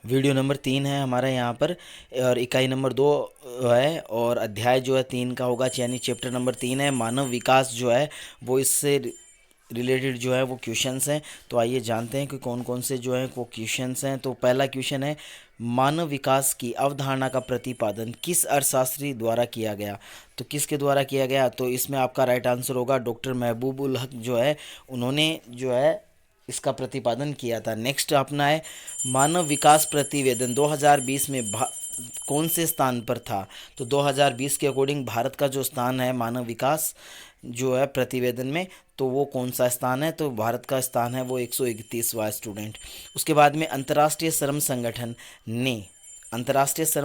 Video number 3 है हमारा यहाँ पर, और इकाई नंबर 2 है, और अध्याय जो है 3 का होगा, यानी चैप्टर नंबर 3 है मानव विकास जो है वो इससे रिलेटेड जो है वो क्वेश्चंस हैं। तो आइए जानते हैं कि कौन कौन से जो है वो क्वेश्चंस हैं। तो पहला क्वेश्चन है, मानव विकास की अवधारणा का प्रतिपादन किस अर्थशास्त्री द्वारा किया गया। तो किसके द्वारा किया गया, तो इसमें आपका राइट आंसर होगा डॉक्टर महबूब उल हक जो है, उन्होंने जो है इसका प्रतिपादन किया था। नेक्स्ट अपना है, मानव विकास प्रतिवेदन 2020 में कौन से स्थान पर था। तो 2020 के अकॉर्डिंग भारत का जो स्थान है मानव विकास जो है प्रतिवेदन में, तो वो कौन सा स्थान है, तो भारत का स्थान है वो 131वां स्टूडेंट। उसके बाद में अंतर्राष्ट्रीय श्रम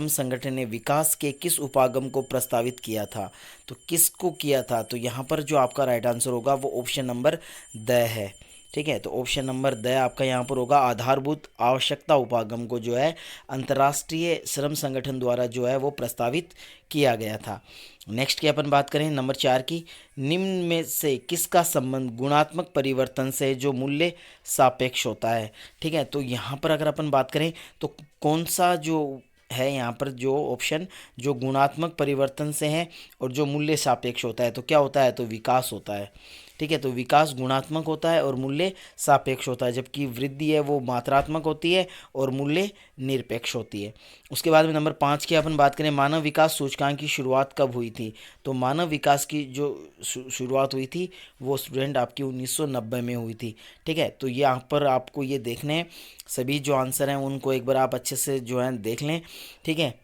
संगठन ने विकास के किस उपागम को प्रस्तावित किया था। तो किसको किया था, तो यहाँ पर जो आपका राइट आंसर होगा वो ऑप्शन नंबर द है। ठीक है, तो ऑप्शन नंबर द आपका यहाँ पर होगा, आधारभूत आवश्यकता उपागम को जो है अंतर्राष्ट्रीय श्रम संगठन द्वारा जो है वो प्रस्तावित किया गया था। नेक्स्ट की अपन बात करें नंबर 4 की, निम्न में से किसका संबंध गुणात्मक परिवर्तन से जो मूल्य सापेक्ष होता है। ठीक है, तो यहाँ पर अगर अपन बात करें तो कौन सा जो है यहाँ पर जो ऑप्शन जो गुणात्मक परिवर्तन से है और जो मूल्य सापेक्ष होता है, तो क्या होता है, तो विकास होता है। ठीक है, तो विकास गुणात्मक होता है और मूल्य सापेक्ष होता है, जबकि वृद्धि है वो मात्रात्मक होती है और मूल्य निरपेक्ष होती है। उसके बाद में नंबर 5 की अपन बात करें, मानव विकास सूचकांक की शुरुआत कब हुई थी। तो मानव विकास की जो शुरुआत हुई थी वो स्टूडेंट आपकी 1990 में हुई थी। ठीक है, तो यहाँ पर आपको ये देखने हैं, सभी जो आंसर हैं उनको एक बार आप अच्छे से जो है देख लें। ठीक है,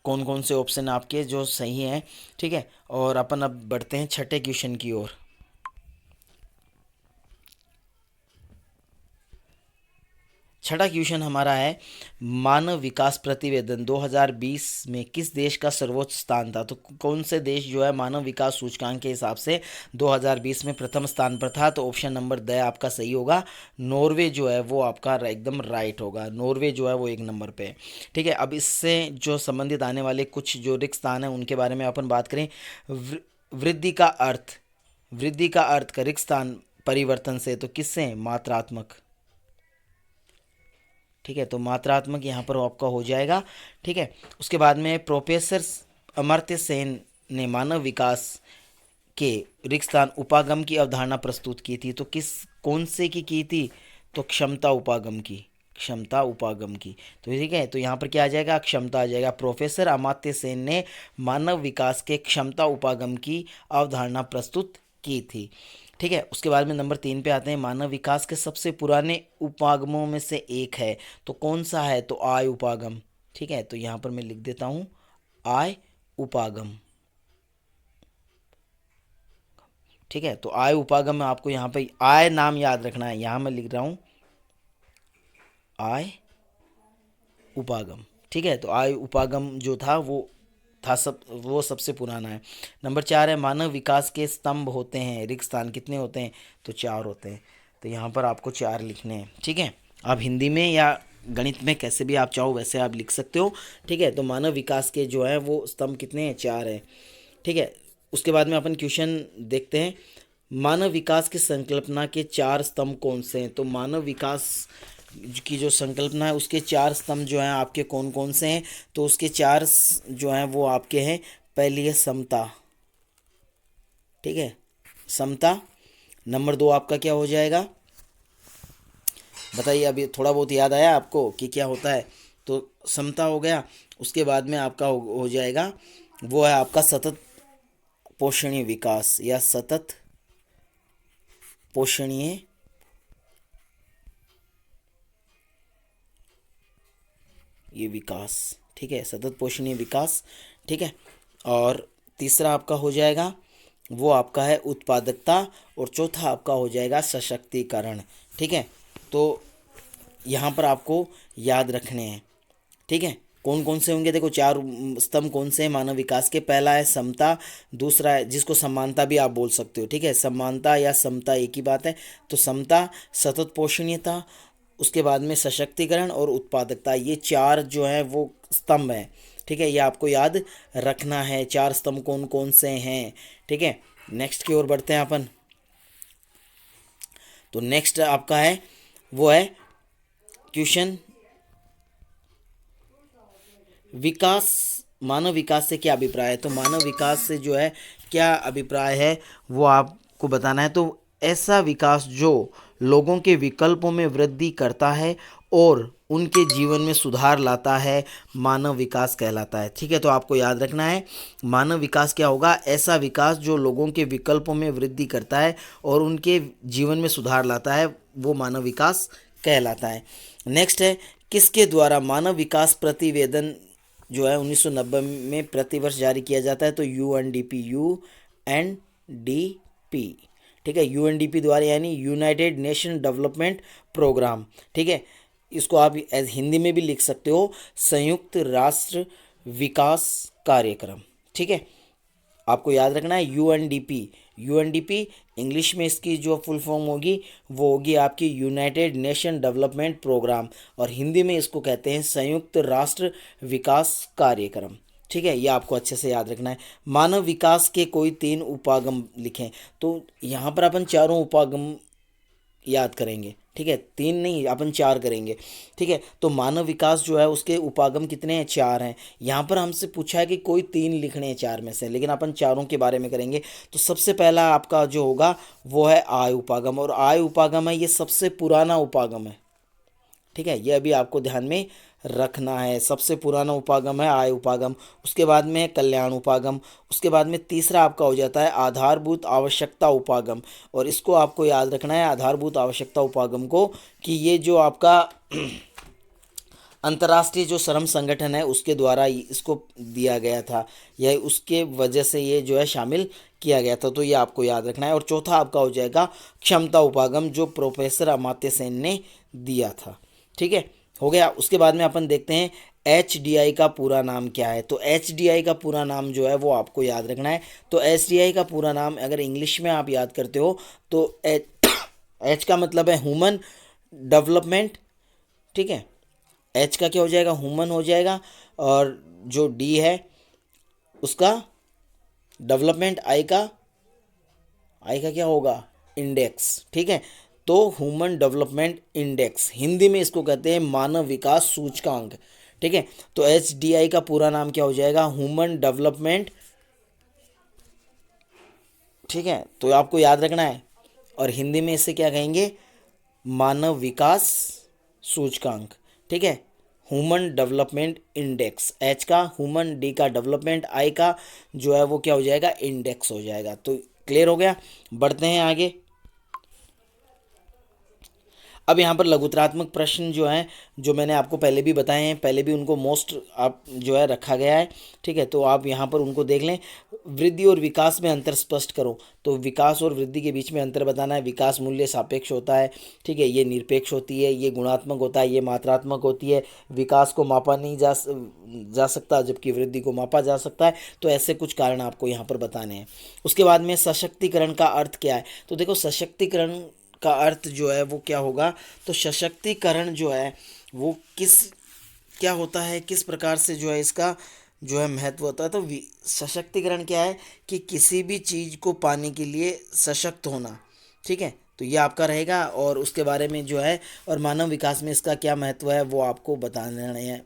कौन कौन से ऑप्शन आपके जो सही हैं। ठीक है, और अपन अब बढ़ते हैं छठे क्वेश्चन की ओर। छठा क्वेश्चन हमारा है, मानव विकास प्रतिवेदन 2020 में किस देश का सर्वोच्च स्थान था। तो कौन से देश जो है मानव विकास सूचकांक के हिसाब से 2020 में प्रथम स्थान पर था, तो ऑप्शन नंबर द आपका सही होगा, नॉर्वे जो है वो आपका एकदम राइट होगा, नॉर्वे जो है वो 1 नंबर पे है। ठीक है, अब इससे जो संबंधित आने वाले कुछ जो रिक्त स्थान है उनके बारे में अपन बात करें। वृद्धि का अर्थ, वृद्धि का अर्थ का रिक्त स्थान परिवर्तन से, तो किससे, मात्रात्मक। ठीक है, तो मात्रात्मक यहाँ पर आपका हो जाएगा। ठीक है, उसके बाद में प्रोफेसर अमर्त्य सेन ने मानव विकास के रिक्त स्थान उपागम की अवधारणा प्रस्तुत की थी। तो किस कौन से की थी, तो क्षमता उपागम की, क्षमता उपागम की। तो ठीक है, तो यहाँ पर क्या आ जाएगा, क्षमता आ जाएगा। प्रोफेसर अमर्त्य सेन ने मानव विकास के क्षमता उपागम की अवधारणा प्रस्तुत की थी। ठीक है, उसके बाद में नंबर 3 पे आते हैं, मानव विकास के सबसे पुराने उपागमों में से एक है, तो कौन सा है, तो आय उपागम। ठीक है, तो यहाँ पर मैं लिख देता हूँ आय उपागम। ठीक है, तो आय उपागम में आपको यहाँ पे आय नाम याद रखना है, यहाँ मैं लिख रहा हूँ आय उपागम। ठीक है, तो आय उपागम जो था वो सबसे पुराना है। नंबर 4 है, मानव विकास के स्तंभ होते हैं, रिक्त स्थान कितने होते हैं, तो 4 होते हैं। तो यहाँ पर आपको 4 लिखने हैं। ठीक है, आप हिंदी में या गणित में कैसे भी आप चाहो वैसे आप लिख सकते हो। ठीक है, तो मानव विकास के जो है वो स्तंभ कितने हैं, 4 है। ठीक है, उसके बाद में अपन क्वेश्चन देखते हैं, मानव विकास की संकल्पना के 4 स्तंभ कौन से हैं। तो मानव विकास की जो संकल्पना है उसके 4 स्तंभ जो हैं आपके कौन कौन से हैं, तो उसके 4 जो हैं वो आपके हैं, पहली है समता। ठीक है, समता। नंबर 2 आपका क्या हो जाएगा, बताइए, अभी थोड़ा बहुत याद आया आपको कि क्या होता है, तो समता हो गया। उसके बाद में आपका हो जाएगा वो है आपका सतत पोषणीय विकास, या सतत पोषणीय ये विकास। ठीक है, सतत पोषणीय विकास। ठीक है, और तीसरा आपका हो जाएगा वो आपका है उत्पादकता, और चौथा आपका हो जाएगा सशक्तिकरण। ठीक है, तो यहाँ पर आपको याद रखने हैं। ठीक है, कौन कौन से होंगे, देखो 4 स्तंभ कौन से हैं मानव विकास के, पहला है समता, दूसरा है जिसको समानता भी आप बोल सकते हो। ठीक है, समानता या समता एक ही बात है। तो समता, सतत पोषणीयता, उसके बाद में सशक्तिकरण और उत्पादकता, ये 4 जो हैं वो स्तंभ हैं। ठीक है, ये आपको याद रखना है 4 स्तंभ कौन कौन से हैं। ठीक है, नेक्स्ट की ओर बढ़ते हैं अपन। तो नेक्स्ट आपका है वो है क्वेश्चन विकास, मानव विकास से क्या अभिप्राय है? तो मानव विकास से जो है क्या अभिप्राय है वो आपको बताना है। तो ऐसा विकास जो लोगों के विकल्पों में वृद्धि करता है और उनके जीवन में सुधार लाता है, मानव विकास कहलाता है। ठीक है, तो आपको याद रखना है मानव विकास क्या होगा? ऐसा विकास जो लोगों के विकल्पों में वृद्धि करता है और उनके जीवन में सुधार लाता है, वो मानव विकास कहलाता है। नेक्स्ट है, किसके द्वारा मानव विकास प्रतिवेदन जो है 1990 में प्रतिवर्ष जारी किया जाता है? तो यूएनडीपी, यूएनडीपी। ठीक है, यूएनडीपी द्वारा, यानी यूनाइटेड नेशन डेवलपमेंट प्रोग्राम। ठीक है, इसको आप एज हिंदी में भी लिख सकते हो, संयुक्त राष्ट्र विकास कार्यक्रम। ठीक है, आपको याद रखना है यूएनडीपी। यूएनडीपी इंग्लिश में इसकी जो फुल फॉर्म होगी वो होगी आपकी यूनाइटेड नेशन डेवलपमेंट प्रोग्राम, और हिंदी में इसको कहते हैं संयुक्त राष्ट्र विकास कार्यक्रम। ठीक है, ये आपको अच्छे से याद रखना है। मानव विकास के कोई 3 उपागम लिखें। तो यहाँ पर अपन चारों उपागम याद करेंगे। ठीक है, 3 नहीं, अपन 4 करेंगे। ठीक है, तो मानव विकास जो है उसके उपागम कितने हैं? 4 हैं। यहाँ पर हमसे पूछा है कि कोई 3 लिखने हैं 4 में से, लेकिन अपन चारों के बारे में करेंगे। तो सबसे पहला आपका जो होगा वो है आय उपागम, और आय उपागम है ये सबसे पुराना उपागम है। ठीक है, ये अभी आपको ध्यान में रखना है। सबसे पुराना उपागम है आय उपागम। उसके बाद में है कल्याण उपागम। उसके बाद में तीसरा आपका हो जाता है आधारभूत आवश्यकता उपागम, और इसको आपको याद रखना है आधारभूत आवश्यकता उपागम को, कि ये जो आपका अंतर्राष्ट्रीय जो श्रम संगठन है उसके द्वारा इसको दिया गया था, यह उसके वजह से ये जो है शामिल किया गया था। तो ये आपको याद रखना है। और चौथा आपका हो जाएगा क्षमता उपागम, जो प्रोफेसर अमात्य सेन ने दिया था। ठीक है, हो गया। उसके बाद में अपन देखते हैं एच का पूरा नाम क्या है। तो एच का पूरा नाम जो है वो आपको याद रखना है। तो एच का पूरा नाम अगर इंग्लिश में आप याद करते हो तो एच का मतलब है ह्यूमन डेवलपमेंट। ठीक है, एच का क्या हो जाएगा? ह्यूमन हो जाएगा, और जो डी है उसका डेवलपमेंट, आई का क्या होगा? इंडेक्स। ठीक है, तो ह्यूमन डेवलपमेंट इंडेक्स, हिंदी में इसको कहते हैं मानव विकास सूचकांक। ठीक है, तो एच का पूरा नाम क्या हो जाएगा? Human development. ठीक है, तो आपको याद रखना है। और हिंदी में इसे क्या कहेंगे? मानव विकास सूचकांक। ठीक है, ह्यूमन डेवलपमेंट इंडेक्स, एच का ह्यूमन, डी का डेवलपमेंट, आई का जो है वो क्या हो जाएगा? इंडेक्स हो जाएगा। तो क्लियर हो गया। बढ़ते हैं आगे। अब यहाँ पर लघुतरात्मक प्रश्न जो हैं, जो मैंने आपको पहले भी बताए हैं, पहले भी उनको मोस्ट आप जो है रखा गया है। ठीक है, तो आप यहाँ पर उनको देख लें। वृद्धि और विकास में अंतर स्पष्ट करो। तो विकास और वृद्धि के बीच में अंतर बताना है। विकास मूल्य सापेक्ष होता है। ठीक है, ये निरपेक्ष होती है। ये गुणात्मक होता है, ये मात्रात्मक होती है। विकास को मापा नहीं जा सकता, जबकि वृद्धि को मापा जा सकता है। तो ऐसे कुछ कारण आपको यहाँ पर बताने हैं। उसके बाद में सशक्तिकरण का अर्थ क्या है? तो देखो, सशक्तिकरण का अर्थ जो है वो क्या होगा? तो सशक्तिकरण जो है वो क्या होता है, किस प्रकार से जो है इसका जो है महत्व होता है? तो सशक्तिकरण क्या है? कि किसी भी चीज़ को पाने के लिए सशक्त होना। ठीक है, तो ये आपका रहेगा। और उसके बारे में जो है, और मानव विकास में इसका क्या महत्व है वो आपको बताना है।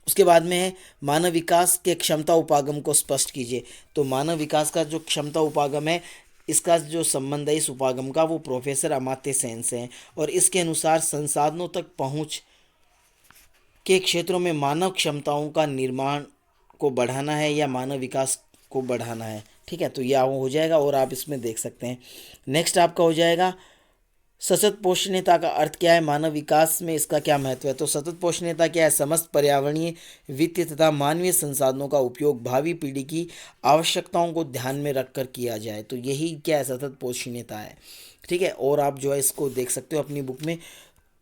उसके बाद में है मानव विकास के क्षमता उपागम को स्पष्ट कीजिए। तो मानव विकास का जो क्षमता उपागम है, इसका जो संबंध है इस उपागम का, वो प्रोफेसर अमात्य सेन से है। और इसके अनुसार संसाधनों तक पहुंच के क्षेत्रों में मानव क्षमताओं का निर्माण को बढ़ाना है या मानव विकास को बढ़ाना है। ठीक है, तो यह हो जाएगा, और आप इसमें देख सकते हैं। नेक्स्ट आपका हो जाएगा सतत पोषणीयता का अर्थ क्या है? मानव विकास में इसका क्या महत्व है? तो सतत पोषणीयता क्या है? समस्त पर्यावरणीय, वित्तीय तथा मानवीय संसाधनों का उपयोग भावी पीढ़ी की आवश्यकताओं को ध्यान में रखकर किया जाए। तो यही क्या है? सतत पोषणीयता है। ठीक है, और आप जो है इसको देख सकते हो अपनी बुक में।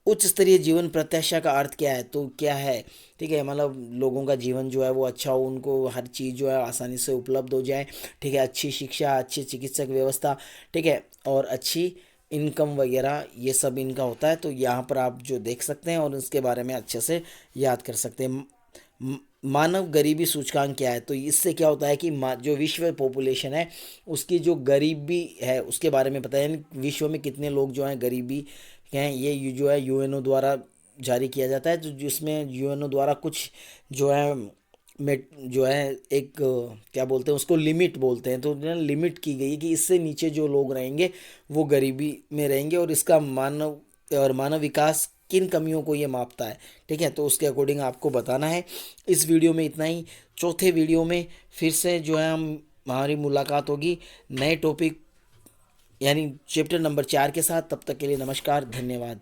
उच्च स्तरीय जीवन प्रत्याशा का अर्थ क्या है? तो क्या है? ठीक है, मतलब लोगों का जीवन जो है वो अच्छा हो, उनको हर चीज़ जो है आसानी से उपलब्ध हो जाए। ठीक है, अच्छी शिक्षा, अच्छी चिकित्सक व्यवस्था। ठीक है, और अच्छी इनकम वगैरह, ये सब इनका होता है। तो यहाँ पर आप जो देख सकते हैं और इसके बारे में अच्छे से याद कर सकते हैं। मानव गरीबी सूचकांक क्या है? तो इससे क्या होता है कि जो विश्व पॉपुलेशन है उसकी जो गरीबी है उसके बारे में पता है, यानी विश्व में कितने लोग जो हैं गरीबी के हैं, ये जो है यूएनओ द्वारा जारी किया जाता है। तो जिसमें यूएनओ द्वारा कुछ जो है में जो है एक क्या बोलते हैं उसको, लिमिट बोलते हैं, तो जो लिमिट की गई है कि इससे नीचे जो लोग रहेंगे वो गरीबी में रहेंगे, और इसका मानव विकास किन कमियों को ये मापता है। ठीक है, तो उसके अकॉर्डिंग आपको बताना है। इस वीडियो में इतना ही। चौथे वीडियो में फिर से जो है हम हमारी मुलाकात होगी नए टॉपिक यानी चैप्टर नंबर 4 के साथ। तब तक के लिए नमस्कार, धन्यवाद।